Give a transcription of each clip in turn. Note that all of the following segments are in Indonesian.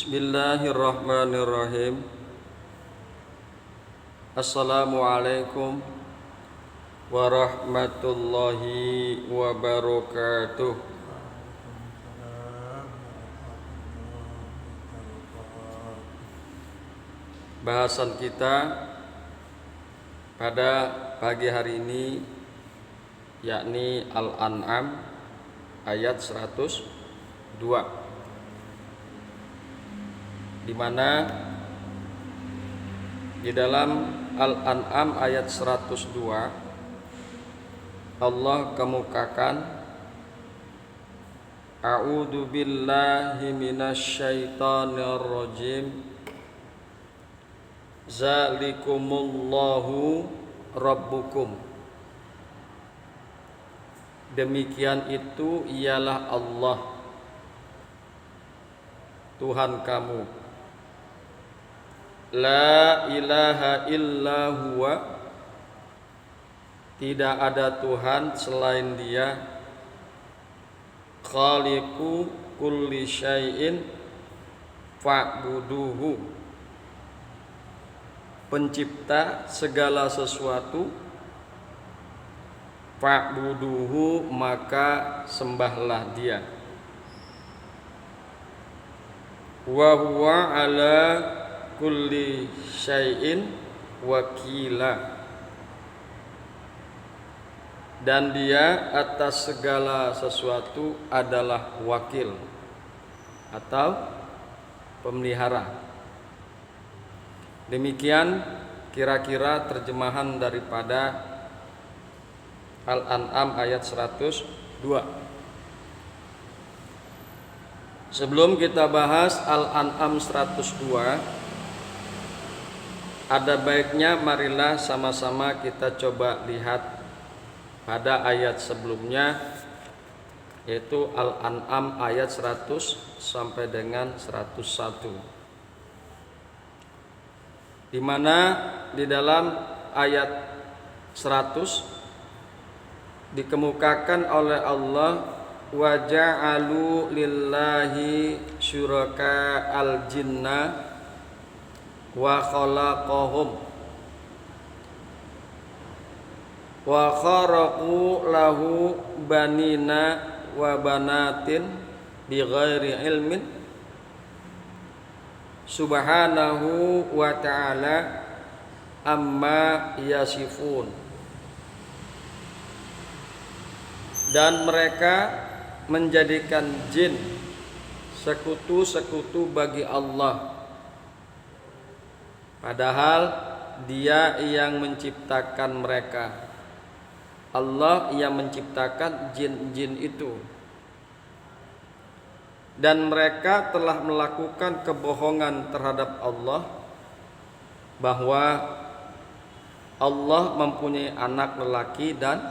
Bismillahirrahmanirrahim. Assalamualaikum warahmatullahi wabarakatuh. Bahasan kita pada pagi hari ini yakni Al-An'am ayat 102, di mana di dalam Al-An'am ayat 102 Allah kemukakan A'udzu billahi minasyaitonir rajim. Zalikumullahu rabbukum. Demikian itu ialah Allah Tuhan kamu. La ilaha illa huwa, tidak ada Tuhan selain Dia. Khaliqu kulli syai'in fa'buduhu, pencipta segala sesuatu. Fa'buduhu, maka sembahlah Dia. Wa huwa ala kulli syai'in wakila, dan Dia atas segala sesuatu adalah wakil atau pemelihara. Demikian kira-kira terjemahan daripada Al-An'am ayat 102. Sebelum kita bahas Al-An'am 102, ada baiknya marilah sama-sama kita coba lihat pada ayat sebelumnya, yaitu Al-An'am ayat 100 sampai dengan 101, di mana di dalam ayat 100 dikemukakan oleh Allah, wa ja'alu lillahi syuraka al-jinna wa khalaqahum wa kharaqu lahu banina wa banatin bighairi ilmin subhanahu wa ta'ala amma yasifun. Dan mereka menjadikan jin sekutu-sekutu bagi Allah, padahal Dia yang menciptakan mereka. Allah yang menciptakan jin-jin itu. Dan mereka telah melakukan kebohongan terhadap Allah, bahwa Allah mempunyai anak lelaki dan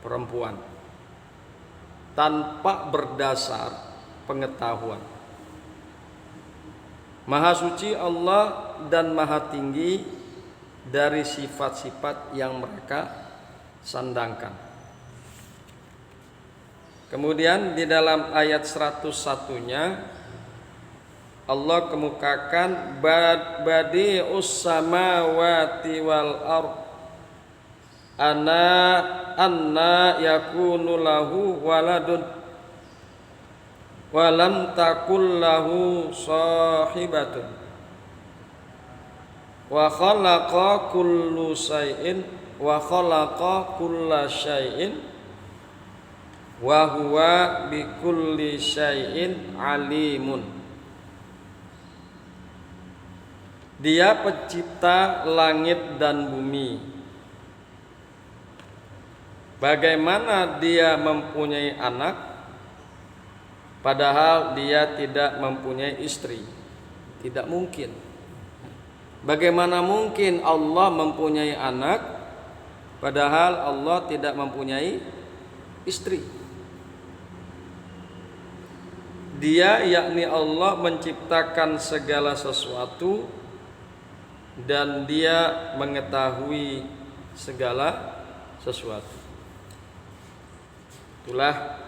perempuan, tanpa berdasar pengetahuan. Maha suci Allah dan maha tinggi dari sifat-sifat yang mereka sandangkan. Kemudian di dalam ayat 101-nya Allah kemukakan badi'us samawati wal ard anna yakunu lahu waladun wa lam takul lahu sahibatun wa khalaqa kulla syai'in wa huwa bikulli syai'in alimun. Dia pencipta langit dan bumi. Bagaimana Dia mempunyai anak, padahal Dia tidak mempunyai istri? Tidak mungkin. Bagaimana mungkin Allah mempunyai anak, padahal Allah tidak mempunyai istri? Dia, yakni Allah, menciptakan segala sesuatu, dan Dia mengetahui segala sesuatu. Itulah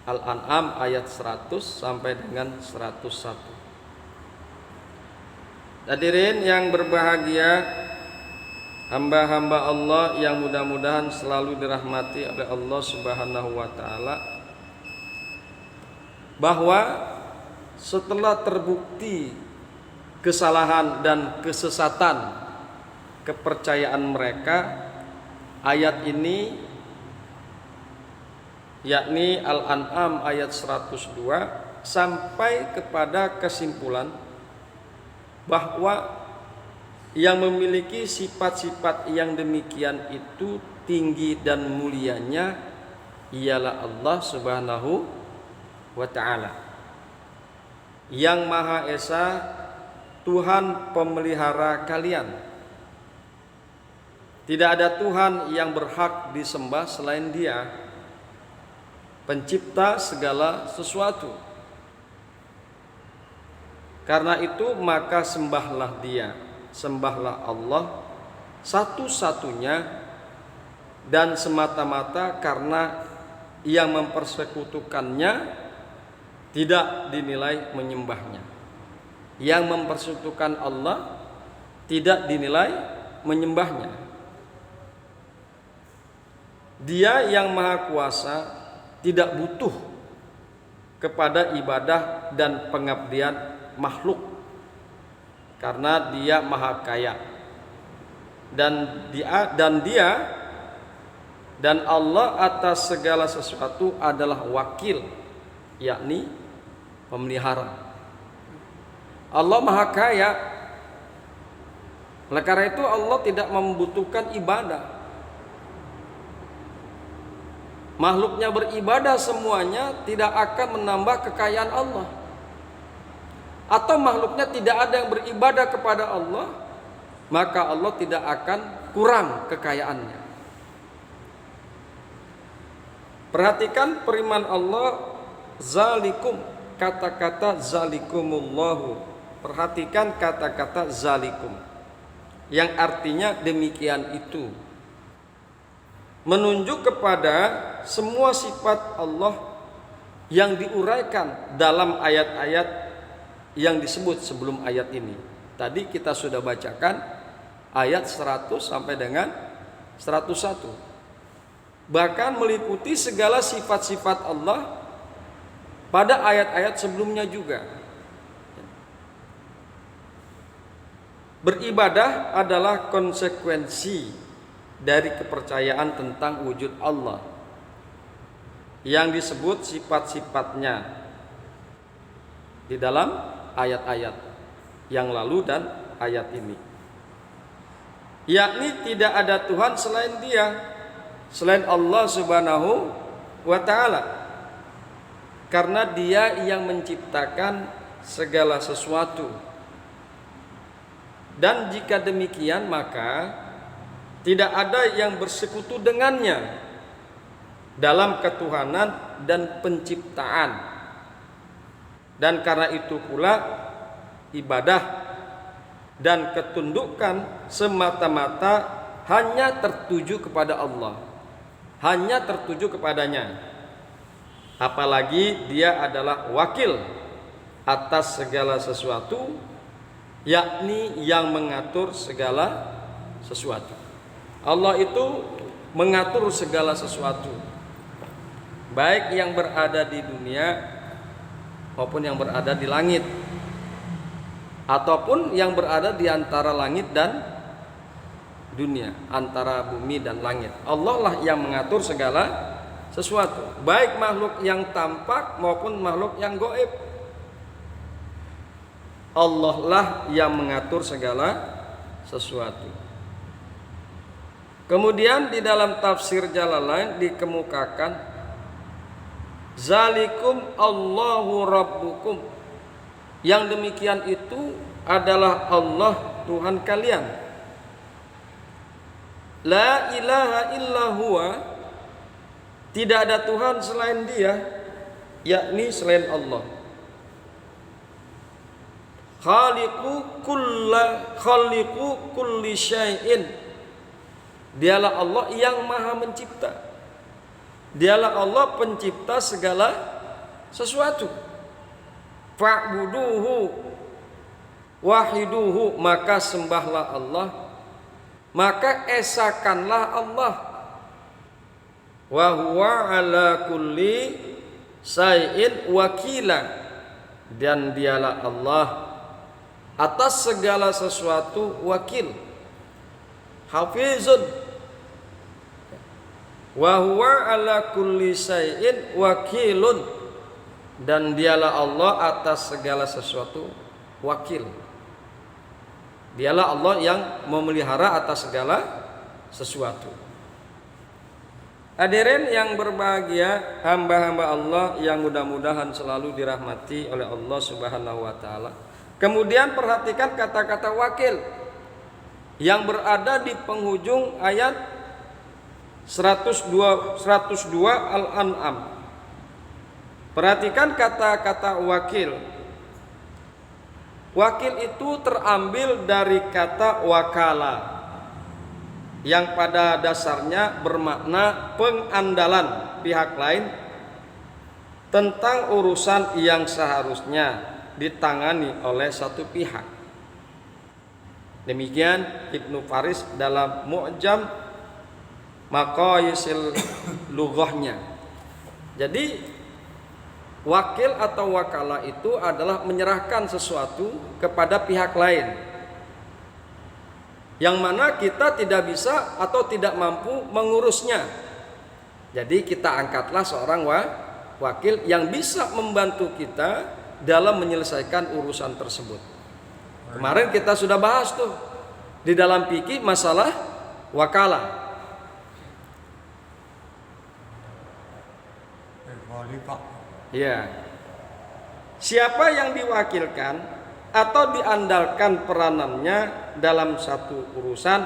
Al-An'am ayat 100 sampai dengan 101. Hadirin yang berbahagia, hamba-hamba Allah yang mudah-mudahan selalu dirahmati oleh Allah Subhanahu wa taala, bahwa setelah terbukti kesalahan dan kesesatan kepercayaan mereka, ayat ini yakni Al-An'am ayat 102 sampai kepada kesimpulan bahwa yang memiliki sifat-sifat yang demikian itu tinggi dan mulianya ialah Allah Subhanahu wa ta'ala, yang Maha Esa, Tuhan pemelihara kalian. Tidak ada Tuhan yang berhak disembah selain Dia, pencipta segala sesuatu. Karena itu maka sembahlah Dia, sembahlah Allah satu-satunya dan semata-mata, karena yang mempersekutukannya tidak dinilai menyembahnya. Yang mempersekutukan Allah tidak dinilai menyembahnya. Dia yang maha kuasa tidak butuh kepada ibadah dan pengabdian makhluk, karena Dia maha kaya, dan Allah atas segala sesuatu adalah wakil, yakni pemelihara. Allah maha kaya, oleh karena itu Allah tidak membutuhkan ibadah. Makhluknya beribadah semuanya tidak akan menambah kekayaan Allah. Atau makhluknya tidak ada yang beribadah kepada Allah, maka Allah tidak akan kurang kekayaannya. Perhatikan firman Allah, zalikum, kata-kata zalikumullahu. Perhatikan kata-kata zalikum, yang artinya demikian itu, menunjuk kepada semua sifat Allah yang diuraikan dalam ayat-ayat yang disebut sebelum ayat ini. Tadi kita sudah bacakan ayat 100 sampai dengan 101. Bahkan meliputi segala sifat-sifat Allah pada ayat-ayat sebelumnya juga. Beribadah adalah konsekuensi dari kepercayaan tentang wujud Allah yang disebut sifat-sifatnya di dalam ayat-ayat yang lalu dan ayat ini, yakni tidak ada Tuhan selain Dia, selain Allah Subhanahu wa ta'ala, karena Dia yang menciptakan segala sesuatu. Dan jika demikian, maka tidak ada yang bersekutu dengannya dalam ketuhanan dan penciptaan. Dan karena itu pula ibadah dan ketundukan semata-mata hanya tertuju kepada Allah, hanya tertuju kepadanya. Apalagi Dia adalah wakil atas segala sesuatu, yakni yang mengatur segala sesuatu. Allah itu mengatur segala sesuatu, baik yang berada di dunia maupun yang berada di langit, ataupun yang berada di antara langit dan dunia, antara bumi dan langit. Allah lah yang mengatur segala sesuatu, baik makhluk yang tampak maupun makhluk yang gaib. Allah lah yang mengatur segala sesuatu. Kemudian di dalam tafsir Jalalain dikemukakan, zalikum Allahu Rabbukum, yang demikian itu adalah Allah Tuhan kalian. La ilaha illa huwa, tidak ada Tuhan selain Dia, yakni selain Allah. Khaliqu kulli syai'in, Dialah Allah yang maha mencipta Dialah Allah pencipta segala sesuatu. Fa'buduhu wahiduhu, maka sembahlah Allah, maka esakanlah Allah. Wa huwa ala kulli syai'in wakila, dan dialah Allah atas segala sesuatu wakil. Hafizun, wa huwa ala kulli syai'in wakilun, dan dialah Allah atas segala sesuatu wakil. Dialah Allah yang memelihara atas segala sesuatu. Hadirin yang berbahagia, hamba-hamba Allah yang mudah-mudahan selalu dirahmati oleh Allah Subhanahu wa taala. Kemudian perhatikan kata-kata wakil yang berada di penghujung ayat 102 Al-An'am. Perhatikan kata-kata wakil. Wakil itu terambil dari kata wakala, yang pada dasarnya bermakna pengandalan pihak lain tentang urusan yang seharusnya ditangani oleh satu pihak. Demikian Ibnu Faris dalam Mu'jam Maqayisil Lughahnya. Jadi wakil atau wakala itu adalah menyerahkan sesuatu kepada pihak lain yang mana kita tidak bisa atau tidak mampu mengurusnya. Jadi kita angkatlah seorang wakil yang bisa membantu kita dalam menyelesaikan urusan tersebut. Kemarin kita sudah bahas tuh di dalam fikih masalah wakala. Ya. Siapa yang diwakilkan atau diandalkan peranannya dalam satu urusan,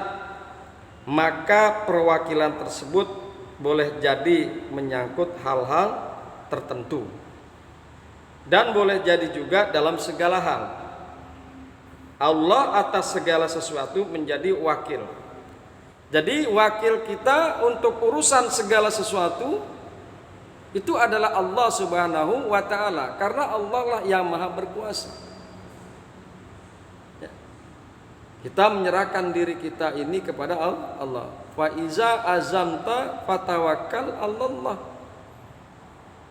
maka perwakilan tersebut boleh jadi menyangkut hal-hal tertentu dan boleh jadi juga dalam segala hal. Allah atas segala sesuatu menjadi wakil. Jadi wakil kita untuk urusan segala sesuatu itu adalah Allah Subhanahu wa ta'ala, karena Allah lah yang maha berkuasa. Kita menyerahkan diri kita ini kepada Allah. Wa iza azamta fatawakkal 'alallah.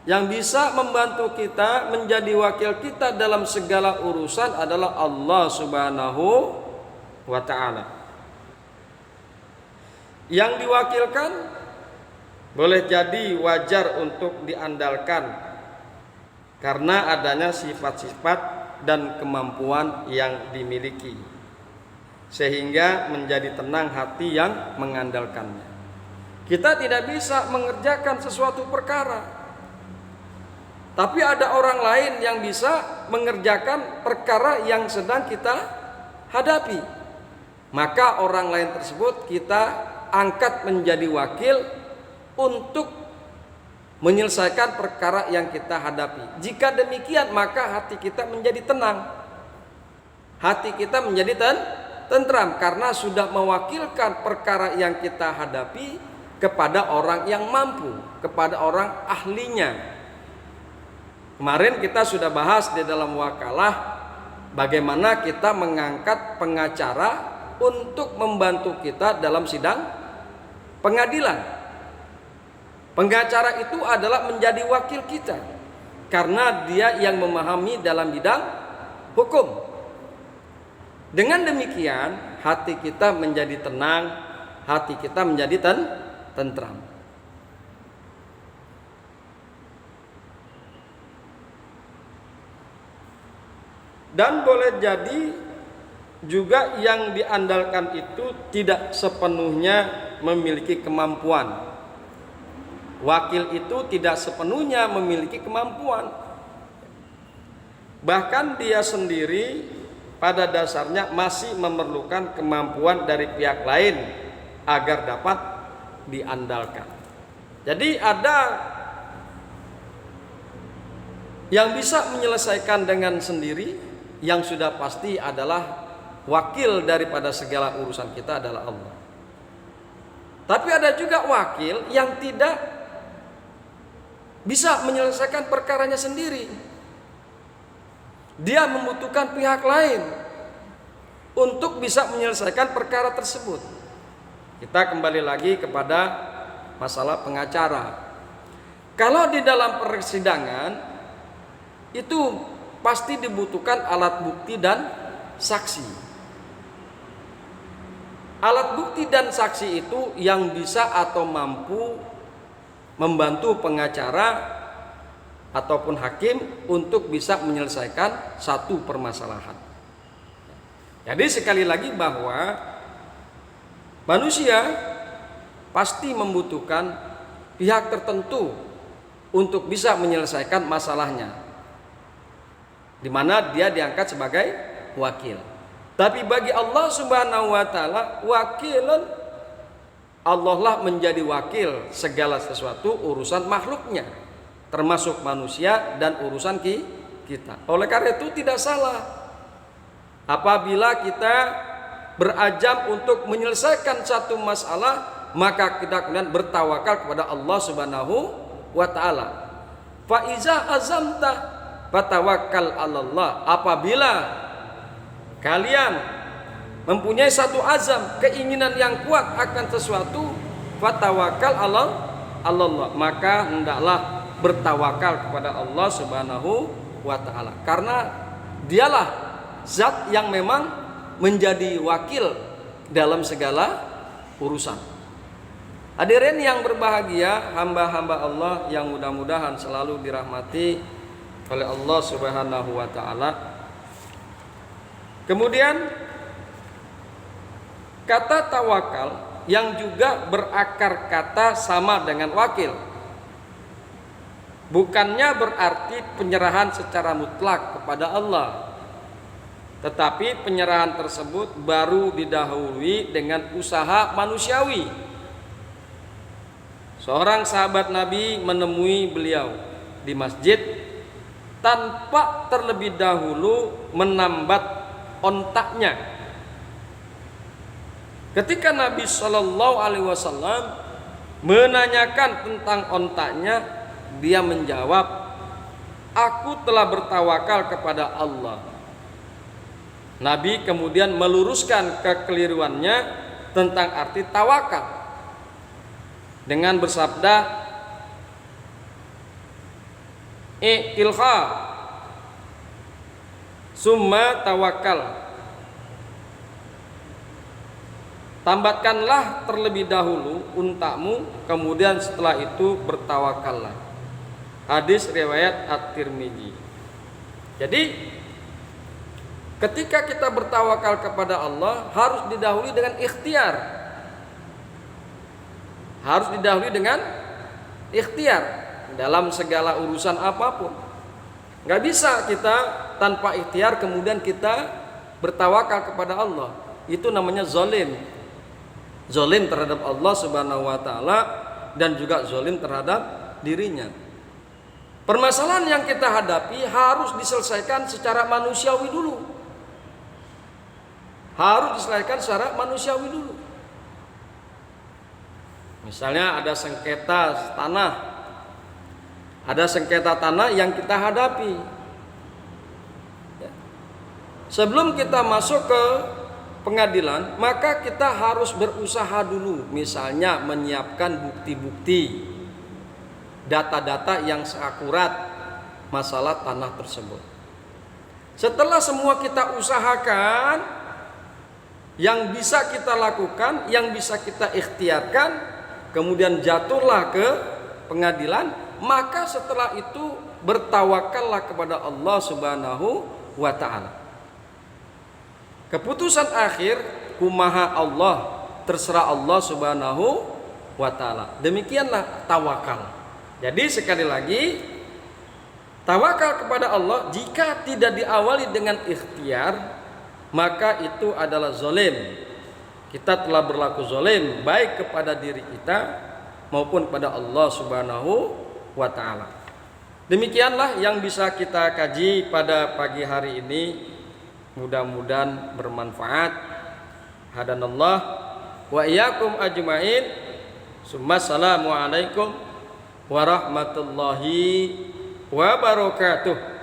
Yang bisa membantu kita menjadi wakil kita dalam segala urusan adalah Allah Subhanahu wa ta'ala. Yang diwakilkan boleh jadi wajar untuk diandalkan karena adanya sifat-sifat dan kemampuan yang dimiliki, sehingga menjadi tenang hati yang mengandalkannya. Kita tidak bisa mengerjakan sesuatu perkara, tapi ada orang lain yang bisa mengerjakan perkara yang sedang kita hadapi. Maka orang lain tersebut kita angkat menjadi wakil untuk menyelesaikan perkara yang kita hadapi. Jika demikian, maka hati kita menjadi tenang. Hati kita menjadi tentram karena sudah mewakilkan perkara yang kita hadapi kepada orang yang mampu, kepada orang ahlinya. Kemarin kita sudah bahas di dalam wakalah bagaimana kita mengangkat pengacara untuk membantu kita dalam sidang pengadilan. Pengacara itu adalah menjadi wakil kita karena dia yang memahami dalam bidang hukum. Dengan demikian hati kita menjadi tenang, hati kita menjadi tentram. Dan boleh jadi juga yang diandalkan itu tidak sepenuhnya memiliki kemampuan. Wakil itu tidak sepenuhnya memiliki kemampuan. Bahkan dia sendiri pada dasarnya masih memerlukan kemampuan dari pihak lain agar dapat diandalkan. Jadi ada yang bisa menyelesaikan dengan sendiri, yang sudah pasti adalah wakil daripada segala urusan kita adalah Allah. Tapi ada juga wakil yang tidak bisa menyelesaikan perkaranya sendiri. Dia membutuhkan pihak lain untuk bisa menyelesaikan perkara tersebut. Kita kembali lagi kepada masalah pengacara. Kalau di dalam persidangan itu pasti dibutuhkan alat bukti dan saksi. Alat bukti dan saksi itu yang bisa atau mampu membantu pengacara ataupun hakim untuk bisa menyelesaikan satu permasalahan. Jadi sekali lagi bahwa manusia pasti membutuhkan pihak tertentu untuk bisa menyelesaikan masalahnya, di mana dia diangkat sebagai wakil. Tapi bagi Allah Subhanahu wa taala, wakilun, Allah lah menjadi wakil segala sesuatu urusan makhluknya, termasuk manusia dan urusan kita. Oleh karena itu tidak salah apabila kita berajam untuk menyelesaikan satu masalah, maka kita kemudian bertawakal kepada Allah Subhanahu wa taala. Fa iza azamta fatawakkal 'alallah. Apabila kalian mempunyai satu azam, keinginan yang kuat akan sesuatu, fatawakal 'alallah, maka hendaklah bertawakal kepada Allah Subhanahu wa taala. Karena dialah zat yang memang menjadi wakil dalam segala urusan. Hadirin yang berbahagia, hamba-hamba Allah yang mudah-mudahan selalu dirahmati oleh Allah Subhanahu wa taala. Kemudian kata tawakal yang juga berakar kata sama dengan wakil, bukannya berarti penyerahan secara mutlak kepada Allah, tetapi penyerahan tersebut baru didahului dengan usaha manusiawi. Seorang sahabat Nabi menemui beliau di masjid tanpa terlebih dahulu menambat ontaknya. Ketika Nabi Shallallahu Alaihi Wasallam menanyakan tentang ontaknya, dia menjawab, "Aku telah bertawakal kepada Allah." Nabi kemudian meluruskan kekeliruannya tentang arti tawakal dengan bersabda, "I'tilha summa tawakal." Tambatkanlah terlebih dahulu untamu, kemudian setelah itu bertawakallah. Hadis riwayat At-Tirmidzi. Jadi ketika kita bertawakal kepada Allah harus didahului dengan ikhtiar. Harus didahului dengan ikhtiar dalam segala urusan apapun. Gak bisa kita tanpa ikhtiar kemudian kita bertawakal kepada Allah. Itu namanya zalim. Zalim terhadap Allah Subhanahu wa taala dan juga zalim terhadap dirinya. Permasalahan yang kita hadapi harus diselesaikan secara manusiawi dulu. Harus diselesaikan secara manusiawi dulu. Misalnya ada sengketa tanah. Ada sengketa tanah yang kita hadapi. Sebelum kita masuk ke pengadilan, maka kita harus berusaha dulu, misalnya menyiapkan bukti-bukti, data-data yang seakurat masalah tanah tersebut. Setelah semua kita usahakan, yang bisa kita lakukan, yang bisa kita ikhtiarkan, kemudian jatuhlah ke pengadilan, maka setelah itu bertawakallah kepada Allah Subhanahu wa ta'ala. Keputusan akhir kumaha Allah, terserah Allah Subhanahu wa ta'ala. Demikianlah tawakal. Jadi sekali lagi, tawakal kepada Allah jika tidak diawali dengan ikhtiar, maka itu adalah zalim. Kita telah berlaku zalim baik kepada diri kita maupun kepada Allah Subhanahu wa ta'ala. Demikianlah yang bisa kita kaji pada pagi hari ini. Mudah-mudahan bermanfaat. Hadanallah wa iyyakum ajmain. Assalamualaikum warahmatullahi wabarakatuh.